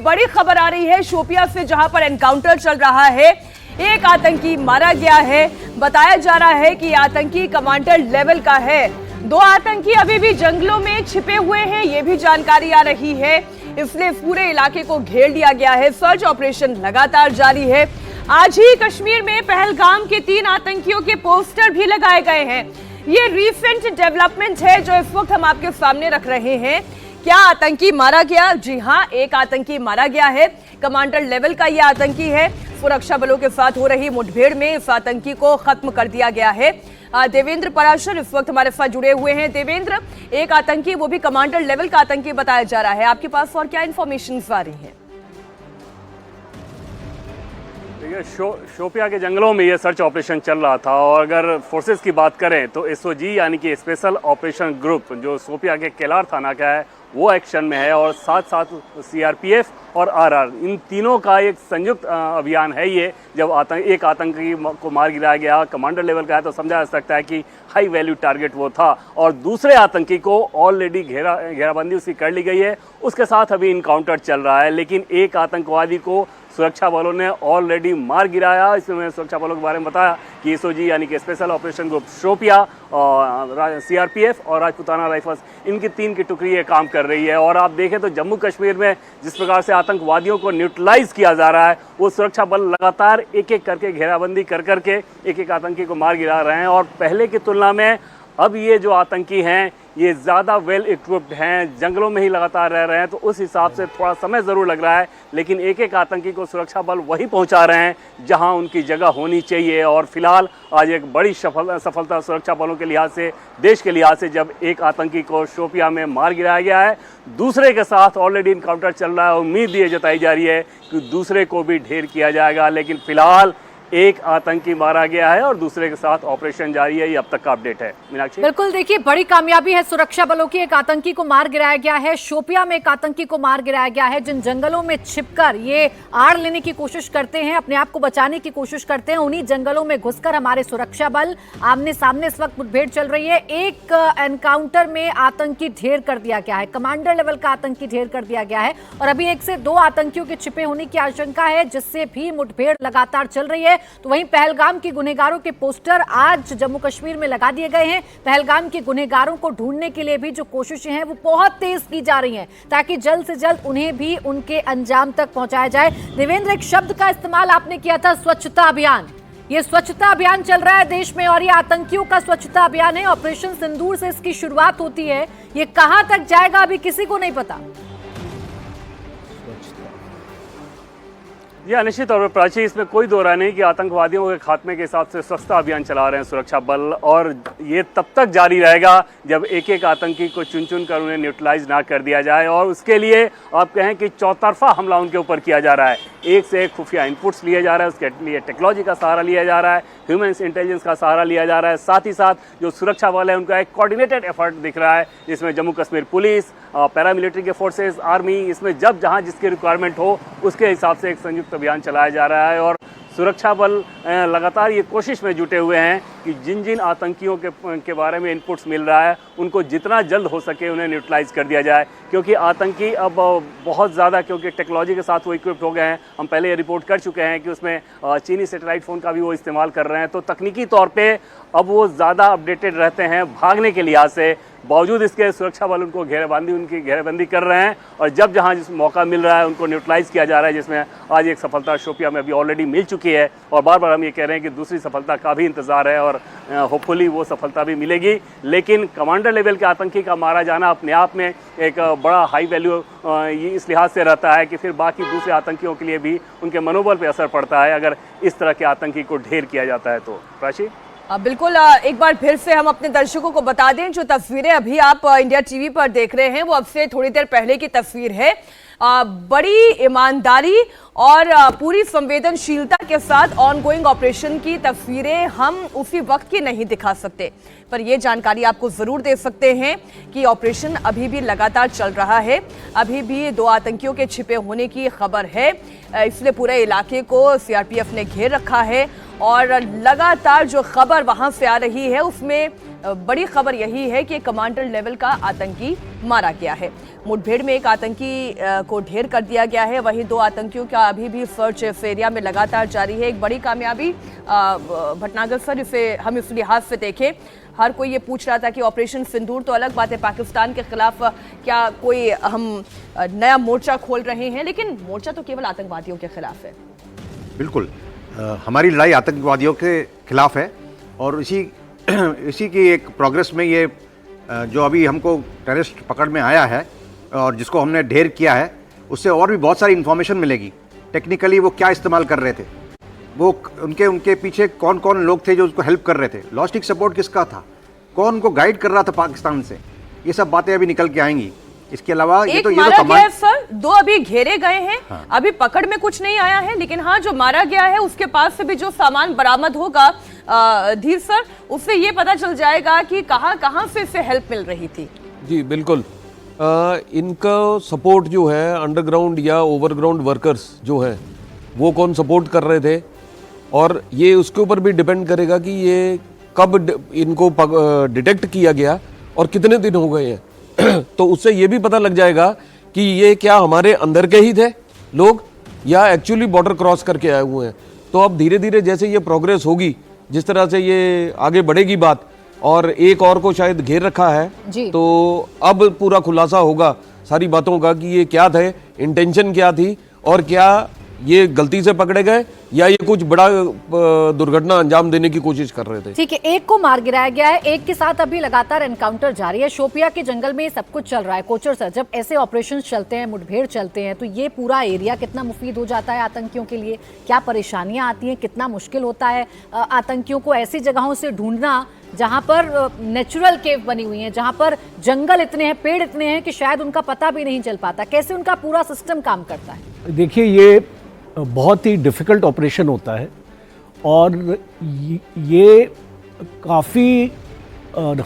बड़ी खबर आ रही है शोपियां से, जहां पर एनकाउंटर चल रहा है। एक आतंकी मारा गया है। बताया जा रहा है कि आतंकी कमांडर लेवल का है। 2 आतंकी अभी भी जंगलों में छिपे हुए हैं, ये भी जानकारी आ रही है। इसलिए पूरे इलाके को घेर लिया गया है। सर्च ऑपरेशन लगातार जारी है। आज ही कश्मीर में पहलगाम के 3 आतंकियों के पोस्टर भी लगाए गए हैं। ये रिसेंट डेवलपमेंट है जो इस वक्त हम आपके सामने रख रहे हैं। क्या आतंकी मारा गया? जी हां, एक आतंकी मारा गया है। कमांडर लेवल का यह आतंकी है। सुरक्षा बलों के साथ हो रही मुठभेड़ में इस आतंकी को खत्म कर दिया गया है। देवेंद्र पराशर इस वक्त हमारे साथ जुड़े हुए हैं। देवेंद्र, एक आतंकी, वो भी कमांडर लेवल का आतंकी बताया जा रहा है। आपके पास और क्या इंफॉर्मेशन आ रही है? शोपिया के जंगलों में ये सर्च ऑपरेशन चल रहा था और अगर फोर्सेस की बात करें तो एसओजी यानी कि स्पेशल ऑपरेशन ग्रुप जो शोपिया के केलार थाना का है वो एक्शन में है और साथ साथ सीआरपीएफ और आरआर, इन तीनों का एक संयुक्त अभियान है ये। जब एक आतंकी को मार गिराया गया, कमांडर लेवल का है, तो समझा जा सकता है कि हाई वैल्यू टारगेट वो था और दूसरे आतंकी को ऑलरेडी घेराबंदी उसकी कर ली गई है। उसके साथ अभी इनकाउंटर चल रहा है, लेकिन एक आतंकवादी को सुरक्षा बलों ने ऑलरेडी मार गिराया। इसमें सुरक्षा बलों के बारे में बताया कि एसओजी यानी कि स्पेशल ऑपरेशन ग्रुप शोपिया और सीआरपीएफ और राजपूताना राइफल्स, इनकी 3 की टुकड़ी ये काम कर रही है। और आप देखें तो जम्मू कश्मीर में जिस प्रकार से आतंकवादियों को न्यूट्रलाइज किया जा रहा है, वो सुरक्षा बल लगातार एक एक करके घेराबंदी कर करके एक एक आतंकी को मार गिरा रहे हैं। और पहले की तुलना में अब ये जो आतंकी हैं ये ज़्यादा वेल इक्विप्ड हैं, जंगलों में ही लगातार रह रहे हैं, तो उस हिसाब से थोड़ा समय ज़रूर लग रहा है, लेकिन एक एक आतंकी को सुरक्षा बल वही पहुंचा रहे हैं जहां उनकी जगह होनी चाहिए। और फिलहाल आज एक बड़ी सफलता सुरक्षा बलों के लिहाज से, देश के लिहाज से, जब एक आतंकी को शोपिया में मार गिराया गया है। दूसरे के साथ ऑलरेडी इनकाउंटर चल रहा है। उम्मीद ये जताई जा रही है कि दूसरे को भी ढेर किया जाएगा, लेकिन फिलहाल एक आतंकी मारा गया है और दूसरे के साथ ऑपरेशन जारी है। ये अब तक का अपडेट है। मीनाक्षी, बिल्कुल, देखिए बड़ी कामयाबी है सुरक्षा बलों की। एक आतंकी को मार गिराया गया है। शोपिया में एक आतंकी को मार गिराया गया है। जिन जंगलों में छिपकर ये आड़ लेने की कोशिश करते हैं, अपने आप को बचाने की कोशिश करते हैं, उन्हीं जंगलों में घुसकर हमारे सुरक्षा बल आमने सामने इस वक्त मुठभेड़ चल रही है। एक एनकाउंटर में आतंकी ढेर कर दिया गया है, कमांडर लेवल का आतंकी ढेर कर दिया गया है और अभी 1 से 2 आतंकियों के छिपे होने की आशंका है, जिससे भी मुठभेड़ लगातार चल रही है। तो वहीं पहलगाम के गुनहगारों के पोस्टर आज जम्मू कश्मीर में लगा दिए गए हैं। पहलगाम के गुनहगारों को ढूंढने के लिए भी जो कोशिशें हैं वो बहुत तेज की जा रही हैं, ताकि जल्द से जल्द उन्हें भी उनके अंजाम तक पहुंचाया जाए। देवेंद्र, एक शब्द का इस्तेमाल आपने किया था, स्वच्छता अभियान। ये स्वच्छता अभियान चल रहा है देश में और ये आतंकियों का स्वच्छता अभियान है। ऑपरेशन सिंदूर से इसकी शुरुआत होती है। ये कहां तक जाएगा अभी किसी को नहीं पता। यह निश्चित तौर पर प्राची, इसमें कोई दो राय नहीं कि आतंकवादियों के खात्मे के हिसाब से स्वच्छता अभियान चला रहे हैं सुरक्षा बल, और ये तब तक जारी रहेगा जब एक एक आतंकी को चुन चुन कर उन्हें न्यूट्रलाइज ना कर दिया जाए। और उसके लिए आप कहें कि चौतरफा हमला उनके ऊपर किया जा रहा है। एक से एक खुफिया इनपुट्स लिए जा रहे हैं, उसके लिए टेक्नोलॉजी का सहारा लिया जा रहा है, ह्यूमन इंटेलिजेंस का सहारा लिया जा रहा है। साथ ही साथ जो सुरक्षा बल है उनका एक कोऑर्डिनेटेड एफर्ट दिख रहा है, जिसमें जम्मू कश्मीर पुलिस, पैरामिलिट्री के फोर्सेस, आर्मी, इसमें जब जहां जिसकी रिक्वायरमेंट हो उसके हिसाब से एक संयुक्त अभियान चलाया जा रहा है। और सुरक्षा बल लगातार ये कोशिश में जुटे हुए हैं कि जिन जिन आतंकियों के बारे में इनपुट्स मिल रहा है उनको जितना जल्द हो सके उन्हें न्यूट्रलाइज कर दिया जाए, क्योंकि आतंकी अब बहुत ज़्यादा, क्योंकि टेक्नोलॉजी के साथ वो इक्विप्ड हो गए हैं। हम पहले ये रिपोर्ट कर चुके हैं कि उसमें चीनी सैटेलाइट फ़ोन का भी वो इस्तेमाल कर रहे हैं, तो तकनीकी तौर पे अब वो ज़्यादा अपडेटेड रहते हैं भागने के लिहाज से। बावजूद इसके सुरक्षा बल उनकी घेराबंदी कर रहे हैं और जब जहां जिस मौका मिल रहा है उनको न्यूट्रलाइज किया जा रहा है, जिसमें आज एक सफलता शोपिया में अभी ऑलरेडी मिल चुकी है और बार बार हम ये कह रहे हैं कि दूसरी सफलता का भी इंतजार है और होपफुली वो सफलता भी मिलेगी। लेकिन कमांडर लेवल के आतंकी का मारा जाना अपने आप में एक बड़ा हाई वैल्यू इस लिहाज से रहता है कि फिर बाकी दूसरे आतंकियों के लिए भी उनके मनोबल पर असर पड़ता है अगर इस तरह के आतंकी को ढेर किया जाता है। तो प्राची, बिल्कुल, एक बार फिर से हम अपने दर्शकों को बता दें, जो तस्वीरें अभी आप इंडिया टीवी पर देख रहे हैं वो अब से थोड़ी देर पहले की तस्वीर है। बड़ी ईमानदारी और पूरी संवेदनशीलता के साथ ऑनगोइंग ऑपरेशन की तस्वीरें हम उसी वक्त की नहीं दिखा सकते, पर यह जानकारी आपको जरूर दे सकते हैं कि ऑपरेशन अभी भी लगातार चल रहा है। अभी भी 2 आतंकियों के छिपे होने की खबर है, इसलिए पूरे इलाके को सीआरपीएफ ने घेर रखा है और लगातार जो खबर वहां से आ रही है उसमें बड़ी खबर यही है कि कमांडर लेवल का आतंकी मारा गया है। मुठभेड़ में एक आतंकी को ढेर कर दिया गया है। वहीं 2 आतंकियों का अभी भी सर्च इस एरिया में लगातार जारी है। एक बड़ी कामयाबी भटनागर सर, इसे हम इस लिहाज से देखें, हर कोई ये पूछ रहा था कि ऑपरेशन सिंदूर तो अलग बात है, पाकिस्तान के खिलाफ क्या कोई हम नया मोर्चा खोल रहे हैं, लेकिन मोर्चा तो केवल आतंकवादियों के खिलाफ है। बिल्कुल, हमारी लड़ाई आतंकवादियों के खिलाफ है और इसी की एक प्रोग्रेस में ये जो अभी हमको टेररिस्ट पकड़ में आया है और जिसको हमने ढेर किया है, उससे और भी बहुत सारी इन्फॉर्मेशन मिलेगी। टेक्निकली वो क्या इस्तेमाल कर रहे थे, वो उनके पीछे कौन कौन लोग थे जो उसको हेल्प कर रहे थे, लॉजिस्टिक सपोर्ट किसका था, कौन उनको गाइड कर रहा था पाकिस्तान से, ये सब बातें अभी निकल के आएंगी। इसके अलावा ये तो कमांड सर 2 अभी घेरे गए हैं। हाँ। अभी पकड़ में कुछ नहीं आया है, लेकिन हाँ जो मारा गया है उसके पास से भी जो सामान बरामद होगा धीर सर, उससे ये पता चल जाएगा कि कहां से इसे हेल्प मिल रही थी। जी बिल्कुल, इनका सपोर्ट जो है अंडरग्राउंड या ओवरग्राउंड वर्कर्स जो है वो कौन सपोर्ट कर रहे थे, और ये उसके ऊपर भी डिपेंड करेगा कि ये कब इनको डिटेक्ट किया गया और कितने दिन हो गए हैं। तो उससे ये भी पता लग जाएगा कि ये क्या हमारे अंदर के ही थे लोग या एक्चुअली बॉर्डर क्रॉस करके आए हुए हैं। तो अब धीरे धीरे जैसे ये प्रोग्रेस होगी, जिस तरह से ये आगे बढ़ेगी बात, और एक और को शायद घेर रखा है, तो अब पूरा खुलासा होगा सारी बातों का कि ये क्या थे, इंटेंशन क्या थी, और क्या ये गलती से पकड़े गए या ये कुछ बड़ा दुर्घटना अंजाम देने की कोशिश कर रहे थे। ठीक है, एक को मार गिराया गया है, एक के साथ अभी लगातार एनकाउंटर जारी है। शोपिया के जंगल में ये सब कुछ चल रहा है। कोचर सर, जब ऐसे ऑपरेशन चलते हैं, मुठभेड़ चलते हैं, तो ये पूरा एरिया कितना मुफीद हो जाता है आतंकियों के लिए? क्या परेशानियां आती हैं, कितना मुश्किल होता है आतंकियों को ऐसी जगहों से ढूंढना जहां पर नेचुरल केव बनी हुई है, जहां पर जंगल इतने हैं, पेड़ इतने हैं कि शायद उनका पता भी नहीं चल पाता? कैसे उनका पूरा सिस्टम काम करता है? देखिए, ये बहुत ही डिफ़िकल्ट ऑपरेशन होता है और ये काफ़ी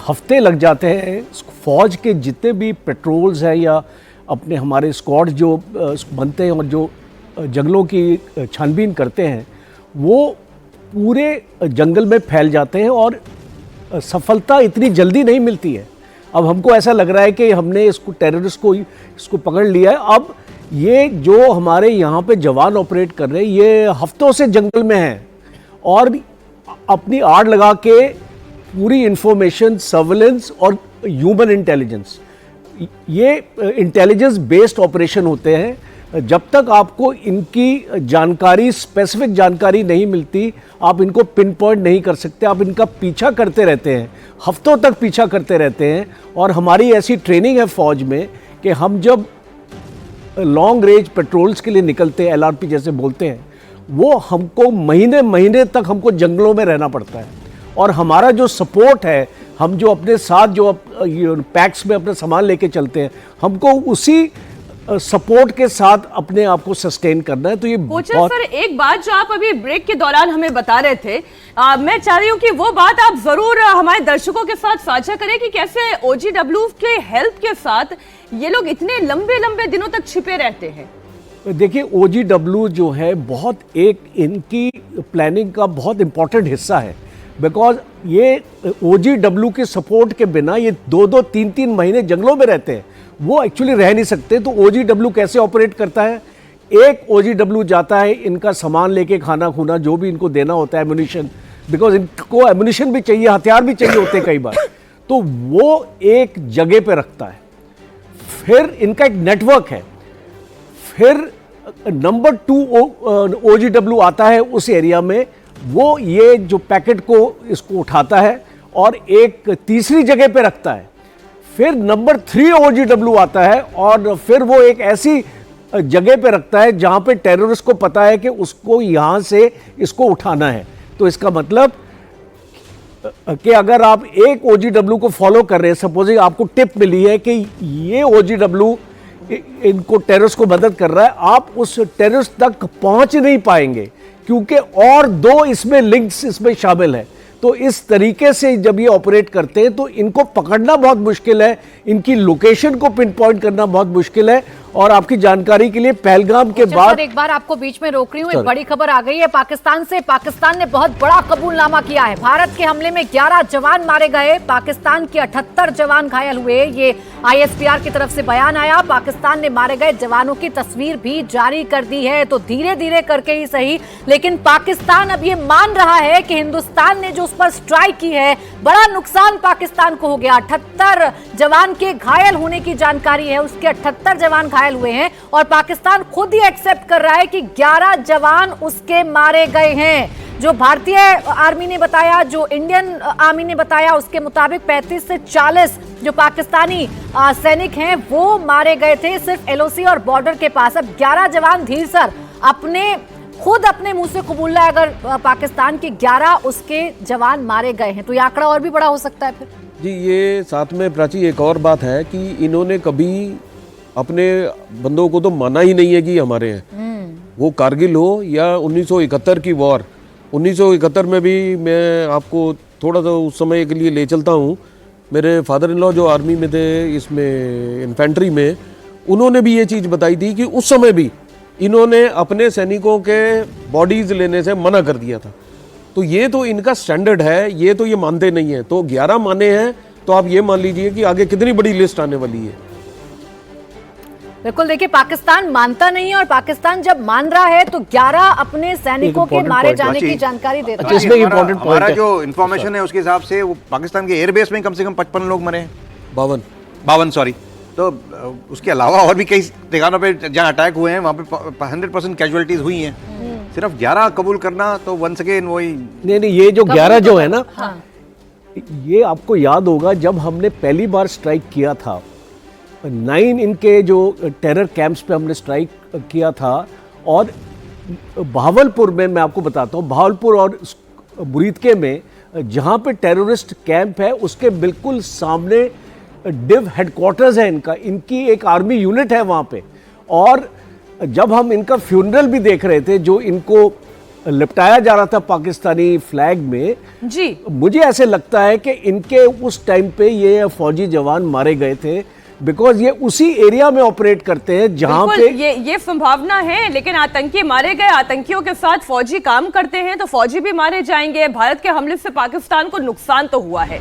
हफ्ते लग जाते हैं। फ़ौज के जितने भी पेट्रोल्स हैं या अपने हमारे स्क्वाड जो बनते हैं और जो जंगलों की छानबीन करते हैं, वो पूरे जंगल में फैल जाते हैं और सफलता इतनी जल्दी नहीं मिलती है। अब हमको ऐसा लग रहा है कि हमने इसको टेररिस्ट को इसको पकड़ लिया है। अब ये जो हमारे यहाँ पे जवान ऑपरेट कर रहे हैं, ये हफ्तों से जंगल में हैं और अपनी आड़ लगा के पूरी इंफॉर्मेशन, सर्वेलेंस और ह्यूमन इंटेलिजेंस, ये इंटेलिजेंस बेस्ड ऑपरेशन होते हैं। जब तक आपको इनकी जानकारी, स्पेसिफिक जानकारी नहीं मिलती, आप इनको पिन पॉइंट नहीं कर सकते। आप इनका पीछा करते रहते हैं, हफ्तों तक पीछा करते रहते हैं। और हमारी ऐसी ट्रेनिंग है फ़ौज में कि हम जब लॉन्ग रेंज पेट्रोल्स के लिए निकलते हैं, LRP जैसे बोलते हैं, वो हमको महीने महीने तक हमको जंगलों में रहना पड़ता है। और हमारा जो सपोर्ट है, हम जो अपने साथ जो पैक्स में अपना सामान लेके चलते हैं, हमको उसी सपोर्ट के साथ अपने आप को सस्टेन करना है। तो ये कोचर सर, एक बात जो आप अभी ब्रेक के दौरान हमें बता रहे थे, मैं चाह रही हूँ कि वो बात आप जरूर हमारे दर्शकों के साथ साझा करें कि कैसे OGW के हेल्प के साथ ये लोग इतने लंबे लंबे दिनों तक छिपे रहते हैं। देखिए, OGW जो है बहुत एक इनकी प्लानिंग का बहुत इंपॉर्टेंट हिस्सा है। बिकॉज ये OGW के सपोर्ट के बिना ये 2-2, 3-3 महीने जंगलों में रहते हैं, वो एक्चुअली रह नहीं सकते। तो OGW कैसे ऑपरेट करता है? एक OGW जाता है इनका सामान लेके, खाना खूना जो भी इनको देना होता है, एम्युनिशन, बिकॉज इनको एम्युनिशन भी चाहिए, हथियार भी चाहिए होते हैं कई बार, तो वो एक जगह पे रखता है। फिर इनका एक नेटवर्क है। फिर नंबर 2 OGW आता है उस एरिया में, वो ये जो पैकेट को इसको उठाता है और एक तीसरी जगह पे रखता है। फिर नंबर 3 OGW आता है और फिर वो एक ऐसी जगह पे रखता है जहां पे टेररिस्ट को पता है कि उसको यहां से इसको उठाना है। तो इसका मतलब कि अगर आप एक OGW को फॉलो कर रहे हैं, सपोजिंग आपको टिप मिली है कि ये OGW इनको टेररिस्ट को मदद कर रहा है, आप उस टेररिस्ट तक पहुंच नहीं पाएंगे क्योंकि और 2 इसमें लिंक्स इसमें शामिल है। तो इस तरीके से जब ये ऑपरेट करते हैं तो इनको पकड़ना बहुत मुश्किल है, इनकी लोकेशन को पिन पॉइंट करना बहुत मुश्किल है और आपकी जानकारी के लिए पहलगाम के अच्छा, बाद सर, एक बार आपको बीच में रोक रही हूँ, एक Sorry. बड़ी खबर आ गई है पाकिस्तान से। पाकिस्तान ने बहुत बड़ा कबूलनामा किया है। भारत के हमले में 11 जवान मारे गए, पाकिस्तान के 78 जवान घायल हुए। ये ISPR की तरफ से बयान आया। पाकिस्तान ने मारे गए जवानों की तस्वीर भी जारी कर दी है। तो धीरे धीरे करके ही सही, लेकिन पाकिस्तान अब ये मान रहा है कि हिंदुस्तान ने जो उस पर स्ट्राइक की है, बड़ा नुकसान पाकिस्तान को हो गया। 78 जवान के घायल होने की जानकारी है, उसके 78 जवान घायल हुए हैं और पाकिस्तान खुद ही एक्सेप्ट कर रहा है कि 11 जवान उसके मारे गए हैं। जो भारतीय आर्मी ने बताया, जो इंडियन आर्मी ने बताया, उसके मुताबिक 35 से 40 जो पाकिस्तानी सैनिक हैं वो मारे गए थे सिर्फ LOC और बॉर्डर के पास। अब 11 जवान, धीर सर खुद अपने मुंह से कबूल रहा है, अगर पाकिस्तान के 11 उसके जवान मारे गए हैं तो ये आंकड़ा और भी बड़ा हो सकता है फिर। जी, ये साथ में प्राची एक और बात है कि इन्होंने कभी अपने बंदों को तो माना ही नहीं है कि हमारे हैं। वो कारगिल हो या 1971 की वॉर, 1971 में भी मैं आपको थोड़ा सा उस समय के लिए ले चलता हूँ। मेरे फादर इन लॉ जो आर्मी में थे, इसमें इन्फेंट्री में, उन्होंने भी ये चीज़ बताई थी कि उस समय भी इन्होंने अपने सैनिकों के बॉडीज लेने से मना कर दिया था। तो ये तो इनका स्टैंडर्ड है, ये तो ये मानते नहीं है। तो 11 माने हैं तो आप ये मान लीजिए कि आगे कितनी बड़ी लिस्ट आने वाली है। बिल्कुल, देखिए पाकिस्तान मानता नहीं है और पाकिस्तान जब मान रहा है तो 11 अपने सैनिकों के मारे जाने की जानकारी दे रहा है। इसमें इंपॉर्टेंट पॉइंट हमारा है। जो इन्फॉर्मेशन है उसके हिसाब से वो पाकिस्तान के एयरबेस में कम से कम 55 लोग मरे हैं। 52 सॉरी। तो उसके अलावा और भी कई ठिकानों पे जहाँ अटैक हुए हैं वहाँ पे 100% कैजुअलिटीज हुई हैं। सिर्फ 11 कबूल करना तो वंस अगेन वही नहीं, ये जो 11 जो है ना, ये आपको याद होगा जब हमने पहली बार स्ट्राइक किया था, 9 इनके जो टेरर कैंप्स पे हमने स्ट्राइक किया था। और बहावलपुर में मैं आपको बताता हूँ, बहावलपुर और बुरीदके में जहाँ पे टेररिस्ट कैंप है उसके बिल्कुल सामने डिव हेडक्वार्टर्स है इनका, इनकी एक आर्मी यूनिट है वहाँ पे। और जब हम इनका फ्यूनरल भी देख रहे थे, जो इनको लिपटाया जा रहा था पाकिस्तानी फ्लैग में जी, मुझे ऐसे लगता है कि इनके उस टाइम पे ये फौजी जवान मारे गए थे, बिकॉज ये उसी एरिया में ऑपरेट करते हैं जहां पे ये संभावना है। लेकिन आतंकी मारे गए, आतंकियों के साथ फौजी काम करते हैं तो फौजी भी मारे जाएंगे। भारत के हमले से पाकिस्तान को नुकसान तो हुआ है,